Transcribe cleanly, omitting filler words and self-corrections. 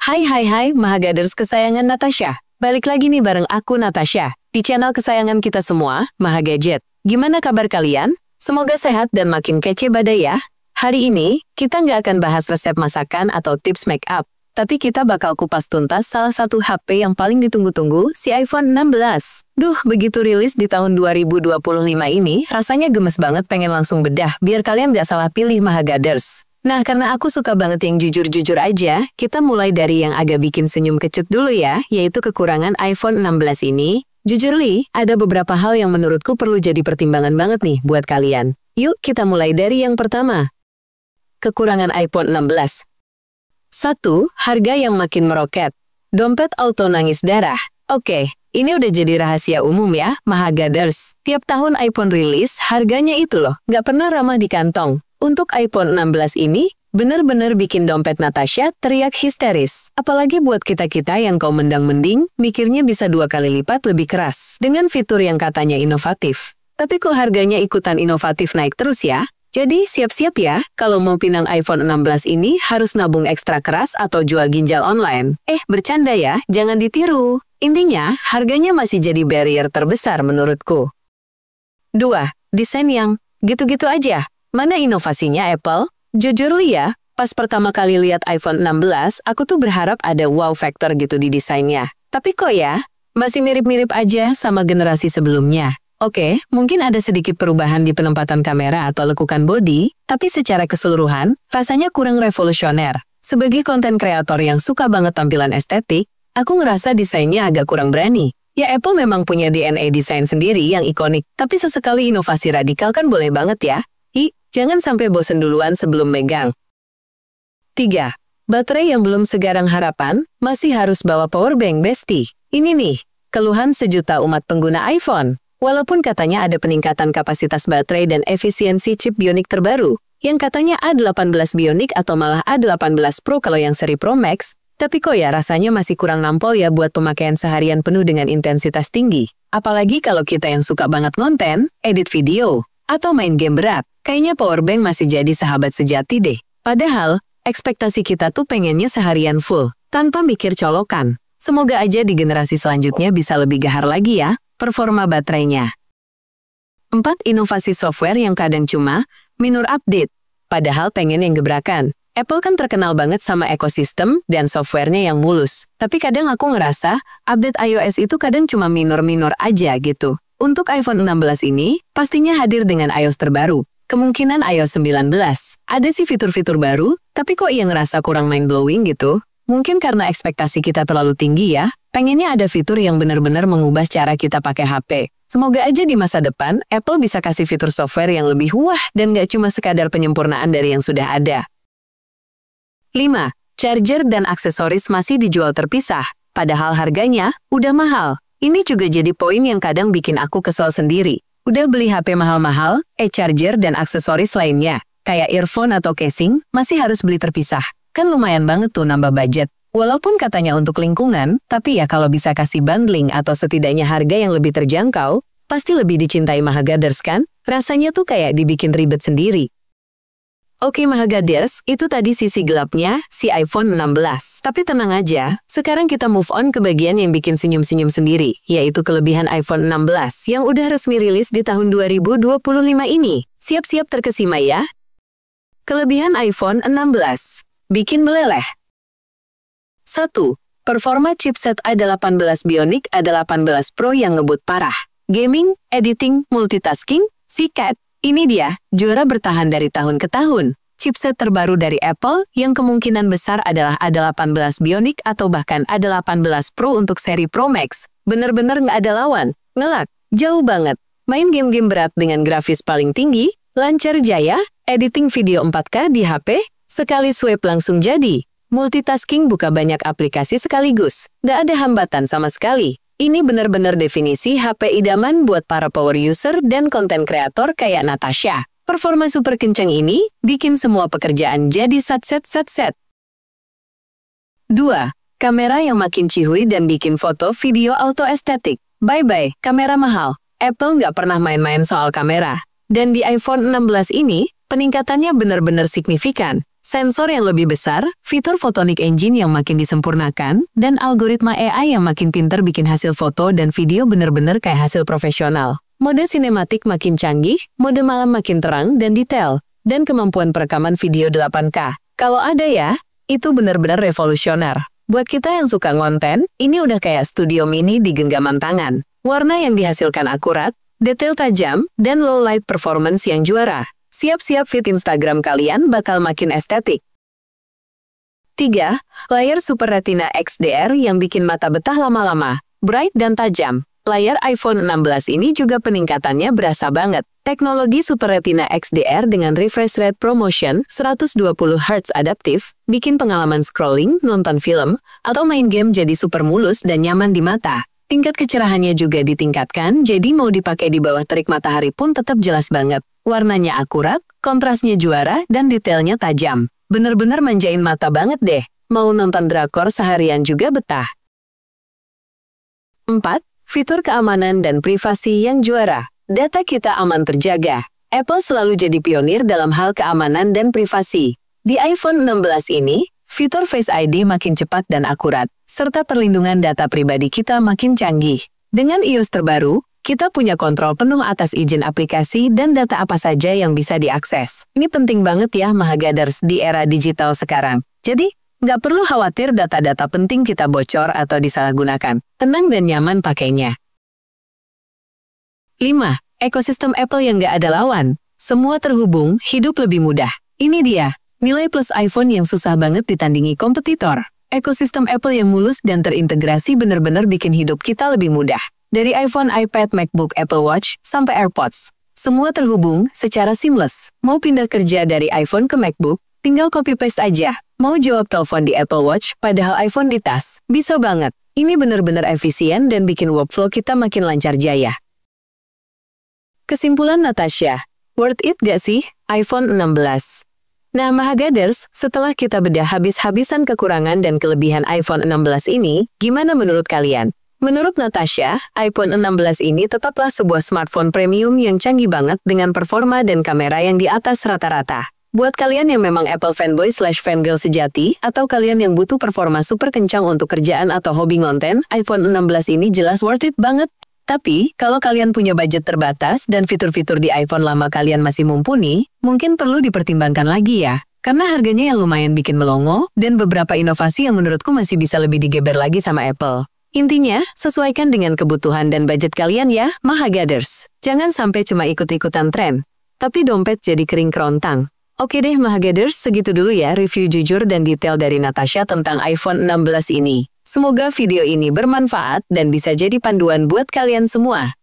Hai, Mahagaders kesayangan Natasha. Balik lagi nih bareng aku Natasha, di channel kesayangan kita semua, Mahagadget. Gimana kabar kalian? Semoga sehat dan makin kece badai ya. Hari ini, kita nggak akan bahas resep masakan atau tips make up, tapi kita bakal kupas tuntas salah satu HP yang paling ditunggu-tunggu, si iPhone 16. Duh, begitu rilis di tahun 2025 ini, rasanya gemes banget pengen langsung bedah, biar kalian nggak salah pilih Mahagaders. Nah, karena aku suka banget yang jujur-jujur aja, kita mulai dari yang agak bikin senyum kecut dulu ya, yaitu kekurangan iPhone 16 ini. Jujur Li, ada beberapa hal yang menurutku perlu jadi pertimbangan banget nih buat kalian. Yuk, kita mulai dari yang pertama. Kekurangan iPhone 16. 1. Harga yang makin meroket. Dompet auto nangis darah. Oke, ini udah jadi rahasia umum ya, Mahagaders. Tiap tahun iPhone rilis, harganya itu loh, nggak pernah ramah di kantong. Untuk iPhone 16 ini, bener-bener bikin dompet Natasha teriak histeris. Apalagi buat kita-kita yang kaum mendang-mending, mikirnya bisa 2 kali lipat lebih keras. Dengan fitur yang katanya inovatif. Tapi kok harganya ikutan inovatif naik terus ya? Jadi siap-siap ya, kalau mau pinang iPhone 16 ini harus nabung ekstra keras atau jual ginjal online. Bercanda ya, jangan ditiru. Intinya, harganya masih jadi barrier terbesar menurutku. 2. Desain yang gitu-gitu aja. Mana inovasinya Apple? Jujur Li ya, pas pertama kali lihat iPhone 16, aku tuh berharap ada wow factor gitu di desainnya. Tapi kok ya, masih mirip-mirip aja sama generasi sebelumnya. Oke, mungkin ada sedikit perubahan di penempatan kamera atau lekukan bodi, tapi secara keseluruhan, rasanya kurang revolusioner. Sebagai konten kreator yang suka banget tampilan estetik, aku ngerasa desainnya agak kurang berani. Ya Apple memang punya DNA desain sendiri yang ikonik, tapi sesekali inovasi radikal kan boleh banget ya. Jangan sampai bosen duluan sebelum megang. 3. Baterai yang belum segarang harapan, masih harus bawa powerbank bestie. Ini nih, keluhan sejuta umat pengguna iPhone. Walaupun katanya ada peningkatan kapasitas baterai dan efisiensi chip Bionic terbaru, yang katanya A18 Bionic atau malah A18 Pro kalau yang seri Pro Max, tapi kok ya rasanya masih kurang nampol ya buat pemakaian seharian penuh dengan intensitas tinggi. Apalagi kalau kita yang suka banget ngonten, edit video, atau main game berat. Kayaknya powerbank masih jadi sahabat sejati deh. Padahal, ekspektasi kita tuh pengennya seharian full, tanpa mikir colokan. Semoga aja di generasi selanjutnya bisa lebih gahar lagi ya, performa baterainya. 4. Inovasi software yang kadang cuma minor update, padahal pengen yang gebrakan. Apple kan terkenal banget sama ekosistem dan softwarenya yang mulus. Tapi kadang aku ngerasa, update iOS itu kadang cuma minor-minor aja gitu. Untuk iPhone 16 ini, pastinya hadir dengan iOS terbaru. Kemungkinan iOS 19. Ada sih fitur-fitur baru, tapi kok yang ngerasa kurang mind-blowing gitu? Mungkin karena ekspektasi kita terlalu tinggi ya, pengennya ada fitur yang benar-benar mengubah cara kita pakai HP. Semoga aja di masa depan, Apple bisa kasih fitur software yang lebih wah dan nggak cuma sekadar penyempurnaan dari yang sudah ada. 5. Charger dan aksesoris masih dijual terpisah, padahal harganya udah mahal. Ini juga jadi poin yang kadang bikin aku kesel sendiri. Udah beli HP mahal-mahal, charger dan aksesoris lainnya, kayak earphone atau casing, masih harus beli terpisah. Kan lumayan banget tuh nambah budget. Walaupun katanya untuk lingkungan, tapi ya kalau bisa kasih bundling atau setidaknya harga yang lebih terjangkau, pasti lebih dicintai Mahagaders kan? Rasanya tuh kayak dibikin ribet sendiri. Oke Mahagaders, itu tadi sisi gelapnya si iPhone 16. Tapi tenang aja, sekarang kita move on ke bagian yang bikin senyum-senyum sendiri, yaitu kelebihan iPhone 16 yang udah resmi rilis di tahun 2025 ini. Siap-siap terkesima ya. Kelebihan iPhone 16. Bikin meleleh. 1. Performa chipset A18 Bionic A18 Pro yang ngebut parah. Gaming, editing, multitasking, sikat. Ini dia, juara bertahan dari tahun ke tahun. Chipset terbaru dari Apple yang kemungkinan besar adalah A18 Bionic atau bahkan A18 Pro untuk seri Pro Max. Bener-bener nggak ada lawan. Ngelak, jauh banget. Main game-game berat dengan grafis paling tinggi, lancar jaya, editing video 4K di HP, sekali swipe langsung jadi. Multitasking buka banyak aplikasi sekaligus. Nggak ada hambatan sama sekali. Ini benar-benar definisi HP idaman buat para power user dan konten kreator kayak Natasha. Performa super kencang ini bikin semua pekerjaan jadi satset. 2. Kamera yang makin cihuy dan bikin foto video auto estetik. Bye-bye, kamera mahal. Apple nggak pernah main-main soal kamera. Dan di iPhone 16 ini, peningkatannya benar-benar signifikan. Sensor yang lebih besar, fitur Photonic Engine yang makin disempurnakan, dan algoritma AI yang makin pintar bikin hasil foto dan video bener-bener kayak hasil profesional. Mode sinematik makin canggih, mode malam makin terang dan detail, dan kemampuan perekaman video 8K. Kalau ada ya, itu bener-bener revolusioner. Buat kita yang suka ngonten, ini udah kayak studio mini di genggaman tangan. Warna yang dihasilkan akurat, detail tajam, dan low light performance yang juara. Siap-siap feed Instagram kalian bakal makin estetik. 3. Layar Super Retina XDR yang bikin mata betah lama-lama, bright dan tajam. Layar iPhone 16 ini juga peningkatannya berasa banget. Teknologi Super Retina XDR dengan refresh rate ProMotion 120 Hz adaptif bikin pengalaman scrolling, nonton film, atau main game jadi super mulus dan nyaman di mata. Tingkat kecerahannya juga ditingkatkan, jadi mau dipakai di bawah terik matahari pun tetap jelas banget. Warnanya akurat, kontrasnya juara, dan detailnya tajam. Bener-bener manjain mata banget deh. Mau nonton drakor seharian juga betah. 4. Fitur keamanan dan privasi yang juara. Data kita aman terjaga. Apple selalu jadi pionir dalam hal keamanan dan privasi. Di iPhone 16 ini, fitur Face ID makin cepat dan akurat, serta perlindungan data pribadi kita makin canggih. Dengan iOS terbaru, kita punya kontrol penuh atas izin aplikasi dan data apa saja yang bisa diakses. Ini penting banget ya Mahagaders di era digital sekarang. Jadi, nggak perlu khawatir data-data penting kita bocor atau disalahgunakan. Tenang dan nyaman pakainya. 5. Ekosistem Apple yang nggak ada lawan. Semua terhubung, hidup lebih mudah. Ini dia, nilai plus iPhone yang susah banget ditandingi kompetitor. Ekosistem Apple yang mulus dan terintegrasi bener-bener bikin hidup kita lebih mudah. Dari iPhone, iPad, MacBook, Apple Watch, sampai AirPods. Semua terhubung secara seamless. Mau pindah kerja dari iPhone ke MacBook, tinggal copy-paste aja. Mau jawab telepon di Apple Watch, padahal iPhone di tas. Bisa banget. Ini bener-bener efisien dan bikin workflow kita makin lancar jaya. Kesimpulan Natasha, worth it gak sih iPhone 16? Nah Mahagaders, setelah kita bedah habis-habisan kekurangan dan kelebihan iPhone 16 ini, gimana menurut kalian? Menurut Natasha, iPhone 16 ini tetaplah sebuah smartphone premium yang canggih banget dengan performa dan kamera yang di atas rata-rata. Buat kalian yang memang Apple fanboy/fangirl sejati, atau kalian yang butuh performa super kencang untuk kerjaan atau hobi ngonten, iPhone 16 ini jelas worth it banget. Tapi, kalau kalian punya budget terbatas dan fitur-fitur di iPhone lama kalian masih mumpuni, mungkin perlu dipertimbangkan lagi ya. Karena harganya yang lumayan bikin melongo, dan beberapa inovasi yang menurutku masih bisa lebih digeber lagi sama Apple. Intinya, sesuaikan dengan kebutuhan dan budget kalian ya, Mahagaders. Jangan sampai cuma ikut-ikutan tren, tapi dompet jadi kering kerontang. Oke deh Mahagaders, segitu dulu ya review jujur dan detail dari Natasha tentang iPhone 16 ini. Semoga video ini bermanfaat dan bisa jadi panduan buat kalian semua.